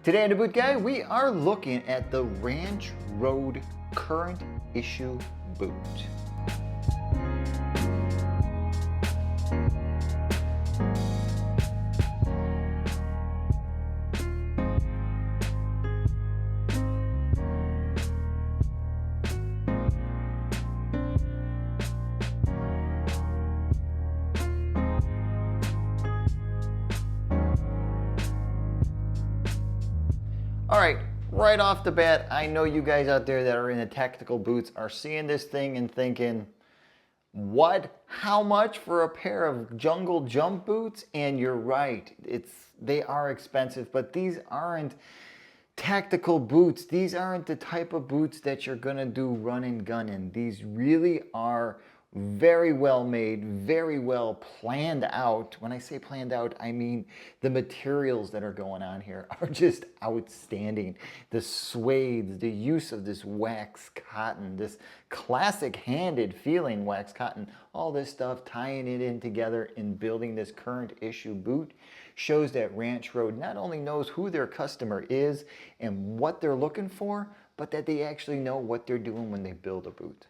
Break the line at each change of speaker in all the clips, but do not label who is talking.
Today on the Boot Guy, we are looking at the Ranch Road current issue boot. All right off the bat, I know you guys out there that are in the tactical boots are seeing this thing and thinking, what? How much for a pair of jungle jump boots? And you're right, they are expensive, but these aren't tactical boots. These aren't the type of boots that you're gonna do run and gun in. These really are very well made, very well planned out. When I say planned out, I mean the materials that are going on here are just outstanding. The suede, the use of this wax cotton, this classic handed feeling wax cotton, all this stuff, tying it in together and building this current issue boot shows that Ranch Road not only knows who their customer is and what they're looking for, but that they actually know what they're doing when they build a boot.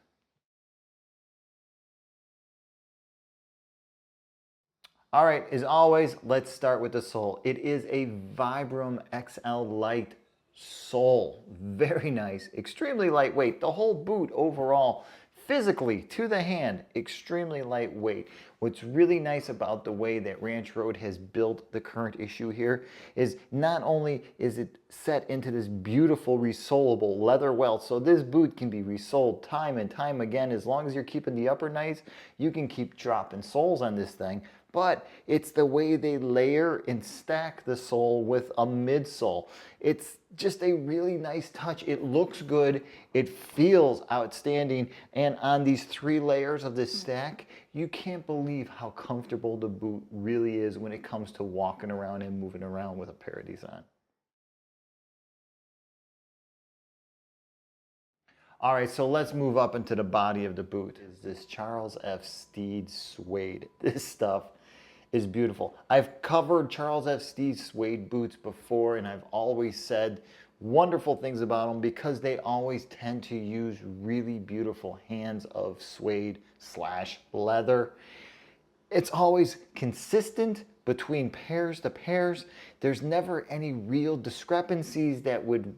All right, as always, let's start with the sole. It is a Vibram XL Light sole. Very nice, extremely lightweight. The whole boot overall, physically to the hand, extremely lightweight. What's really nice about the way that Ranch Road has built the current issue here is not only is it set into this beautiful resolable leather welt, so this boot can be resoled time and time again. As long as you're keeping the upper nice, you can keep dropping soles on this thing. But it's the way they layer and stack the sole with a midsole. It's just a really nice touch. It looks good, it feels outstanding, and on these 3 layers of this stack, you can't believe how comfortable the boot really is when it comes to walking around and moving around with a pair of these on. All right, so let's move up into the body of the boot. Is this Charles F. Steed suede. This stuff is beautiful. I've covered Charles F. Steed suede boots before, and I've always said wonderful things about them because they always tend to use really beautiful hands of suede / leather. It's always consistent between pairs to pairs. There's never any real discrepancies that would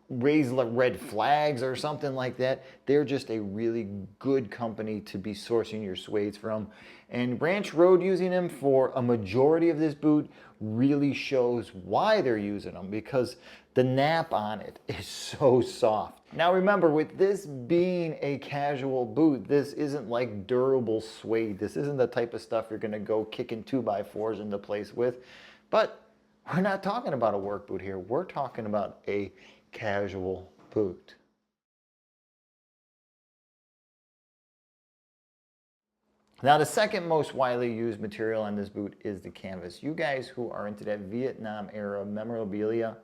raise red flags or something like that. They're just a really good company to be sourcing your suedes from. And Ranch Road using them for a majority of this boot really shows why they're using them, because the nap on it is so soft. Now remember, with this being a casual boot, this isn't like durable suede. This isn't the type of stuff you're gonna go kicking 2x4s into place with. But we're not talking about a work boot here. We're talking about a casual boot. Now the second most widely used material on this boot is the canvas. You guys who are into that Vietnam era memorabilia,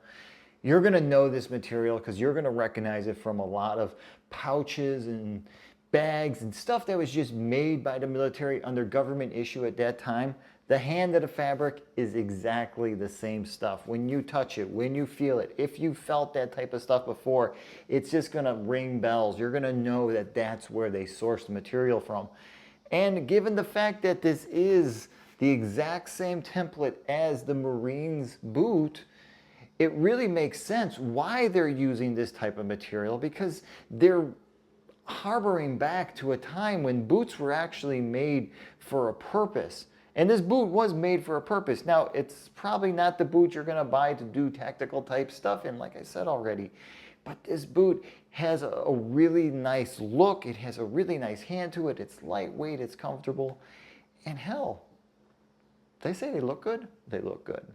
you're gonna know this material because you're gonna recognize it from a lot of pouches and bags and stuff that was just made by the military under government issue at that time. The hand of the fabric is exactly the same stuff. When you touch it, when you feel it, if you felt that type of stuff before, it's just gonna ring bells. You're gonna know that that's where they sourced the material from. And given the fact that this is the exact same template as the Marines boot, it really makes sense why they're using this type of material, because they're harboring back to a time when boots were actually made for a purpose. And this boot was made for a purpose. Now, it's probably not the boot you're gonna buy to do tactical type stuff in, like I said already. But this boot has a really nice look. It has a really nice hand to it. It's lightweight, it's comfortable. And hell, they say they look good, they look good.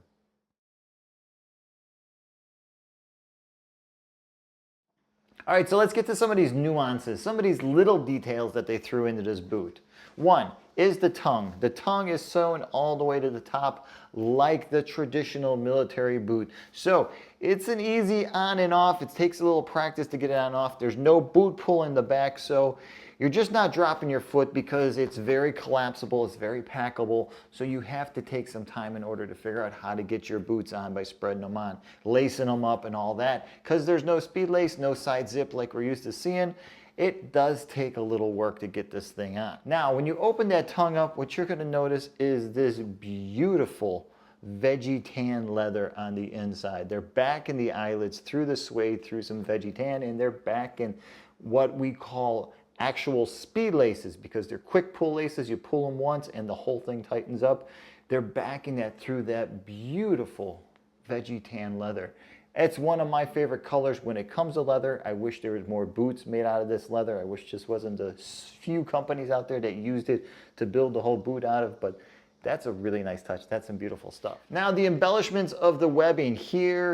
All right, so let's get to some of these nuances, some of these little details that they threw into this boot. One is the tongue. The tongue is sewn all the way to the top like the traditional military boot. So it's an easy on and off. It takes a little practice to get it on and off. There's no boot pull in the back, so You're just not dropping your foot because it's very collapsible, it's very packable, so you have to take some time in order to figure out how to get your boots on by spreading them on, lacing them up and all that. Because there's no speed lace, no side zip like we're used to seeing, it does take a little work to get this thing on. Now, when you open that tongue up, what you're gonna notice is this beautiful veggie tan leather on the inside. They're back in the eyelets through the suede, through some veggie tan, and they're back in what we call actual speed laces because they're quick pull laces. You pull them once and the whole thing tightens up. They're backing that through that beautiful veggie tan leather. It's one of my favorite colors when it comes to leather. I wish there was more boots made out of this leather. I wish just wasn't a few companies out there that used it to build the whole boot out of, but that's a really nice touch. That's some beautiful stuff. Now the embellishments of the webbing here,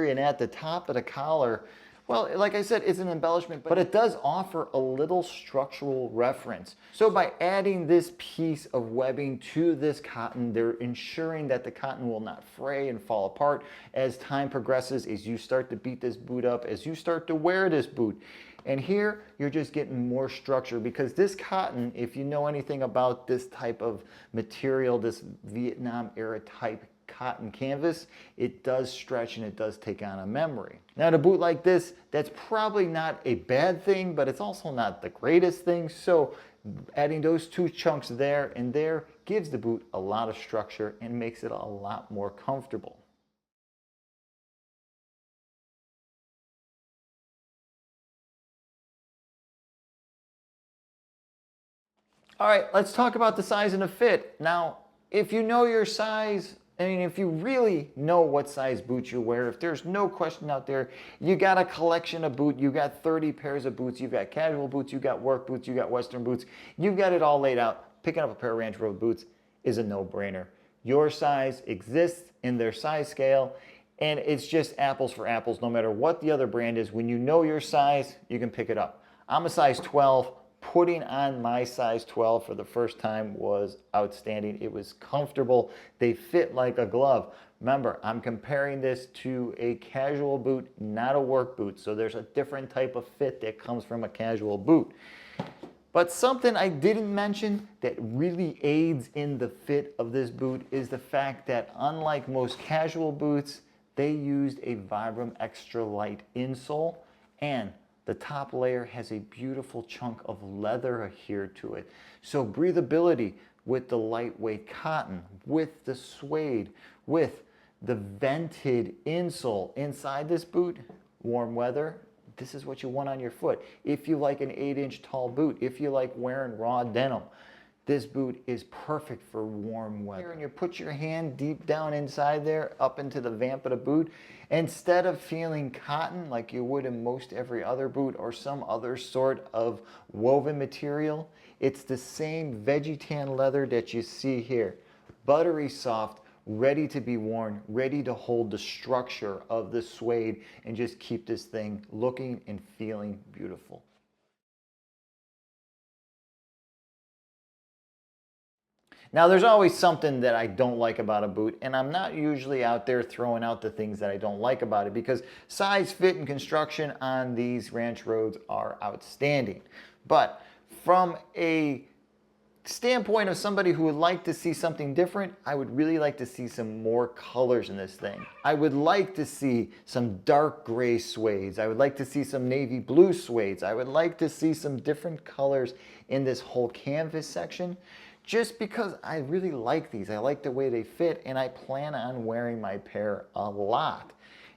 and at the top of the collar, well, like I said, it's an embellishment, but it does offer a little structural reference. So by adding this piece of webbing to this cotton, they're ensuring that the cotton will not fray and fall apart as time progresses, as you start to beat this boot up, as you start to wear this boot. And here, you're just getting more structure because this cotton, if you know anything about this type of material, this Vietnam era type cotton canvas, it does stretch and it does take on a memory. Now, to boot like this, that's probably not a bad thing, but it's also not the greatest thing. So adding those two chunks there and there gives the boot a lot of structure and makes it a lot more comfortable. All right, let's talk about the size and the fit. Now, if you know your size, if you really know what size boots you wear, if there's no question out there, you got a collection of boots, you got 30 pairs of boots, you've got casual boots, you got work boots, you got Western boots, you've got it all laid out. Picking up a pair of Ranch Road boots is a no-brainer. Your size exists in their size scale, and it's just apples for apples no matter what the other brand is. When you know your size, you can pick it up. I'm a size 12. Putting on my size 12 for the first time was outstanding. It was comfortable. They fit like a glove. Remember, I'm comparing this to a casual boot, not a work boot. So there's a different type of fit that comes from a casual boot. But something I didn't mention that really aids in the fit of this boot is the fact that unlike most casual boots, they used a Vibram Extra Light insole, and the top layer has a beautiful chunk of leather adhered to it. So breathability with the lightweight cotton, with the suede, with the vented insole inside this boot, warm weather, this is what you want on your foot. If you like an 8-inch tall boot, if you like wearing raw denim, this boot is perfect for warm weather. And you put your hand deep down inside there, up into the vamp of the boot. Instead of feeling cotton like you would in most every other boot or some other sort of woven material, it's the same veggie tan leather that you see here. Buttery soft, ready to be worn, ready to hold the structure of the suede and just keep this thing looking and feeling beautiful. Now, there's always something that I don't like about a boot, and I'm not usually out there throwing out the things that I don't like about it because size, fit, and construction on these Ranch Roads are outstanding. But from a standpoint of somebody who would like to see something different, I would really like to see some more colors in this thing. I would like to see some dark gray suedes. I would like to see some navy blue suedes. I would like to see some different colors in this whole canvas section, just because I really like these. I like the way they fit, and I plan on wearing my pair a lot.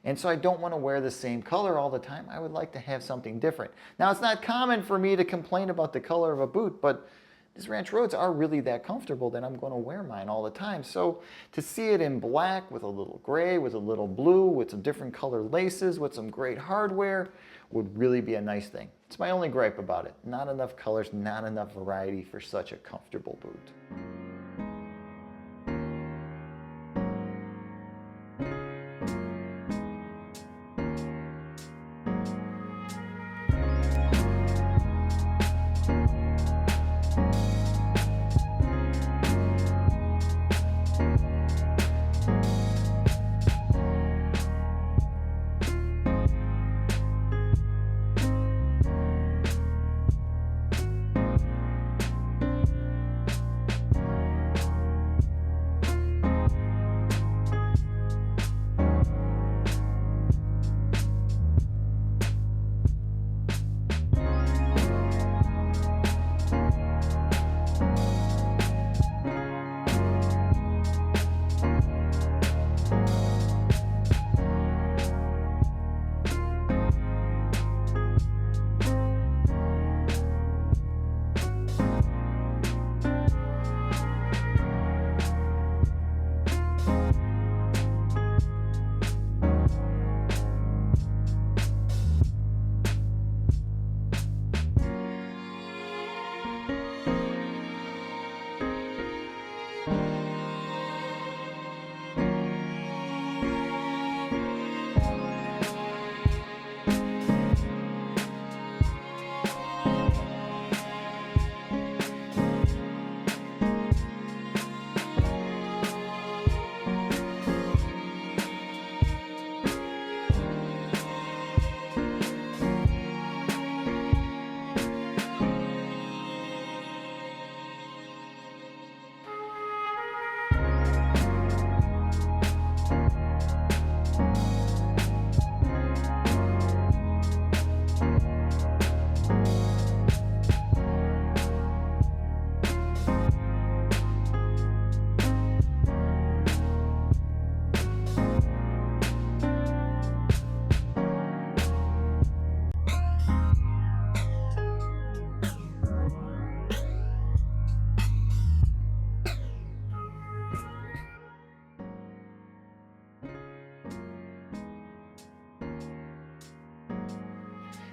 And so I don't want to wear the same color all the time. I would like to have something different. Now, it's not common for me to complain about the color of a boot, but these Ranch Roads are really that comfortable that I'm going to wear mine all the time. So to see it in black with a little gray, with a little blue, with some different color laces, with some great hardware would really be a nice thing. It's my only gripe about it. Not enough colors, not enough variety for such a comfortable boot.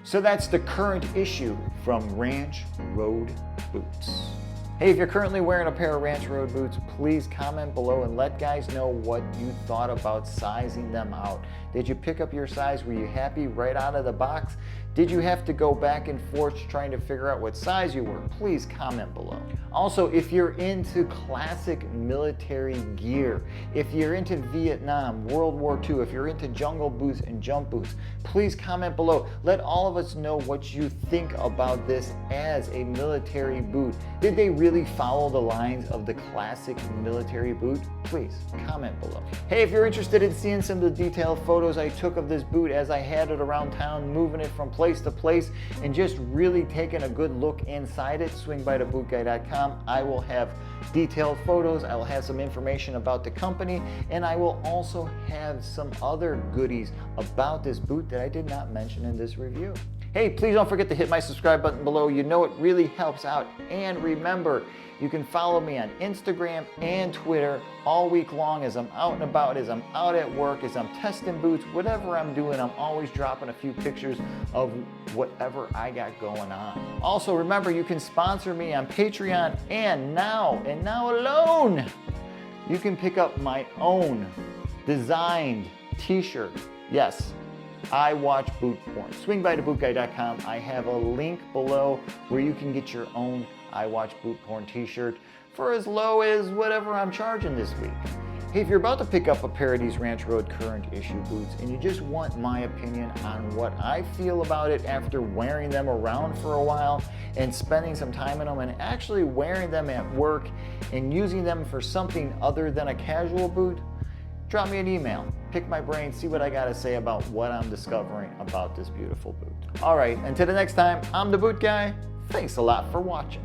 So that's the current issue from Ranch Road Boots. Hey, if you're currently wearing a pair of Ranch Road boots, please comment below and let guys know what you thought about sizing them out. Did you pick up your size? Were you happy right out of the box? Did you have to go back and forth trying to figure out what size you were? Please comment below. Also, if you're into classic military gear, if you're into Vietnam, World War II, if you're into jungle boots and jump boots, please comment below. Let all of us know what you think about this as a military boot. Did they really follow the lines of the classic military boot? Please comment below. Hey, if you're interested in seeing some of the detailed photos I took of this boot as I had it around town, moving it from place to place, and just really taking a good look inside it, swing by to bootguy.com. I will have detailed photos, I will have some information about the company, and I will also have some other goodies about this boot that I did not mention in this review. Hey, please don't forget to hit my subscribe button below. You know it really helps out. And remember, you can follow me on Instagram and Twitter all week long as I'm out and about, as I'm out at work, as I'm testing boots, whatever I'm doing, I'm always dropping a few pictures of whatever I got going on. Also, remember, you can sponsor me on Patreon, and now alone, you can pick up my own designed t-shirt. Yes, I watch boot porn. Swing by to bootguy.com. I have a link below where you can get your own I watch boot porn t-shirt for as low as whatever I'm charging this week. Hey, if you're about to pick up a pair of these Ranch Road current issue boots and you just want my opinion on what I feel about it after wearing them around for a while and spending some time in them and actually wearing them at work and using them for something other than a casual boot, drop me an email, pick my brain, see what I gotta say about what I'm discovering about this beautiful boot. All right, until the next time, I'm the Boot Guy. Thanks a lot for watching.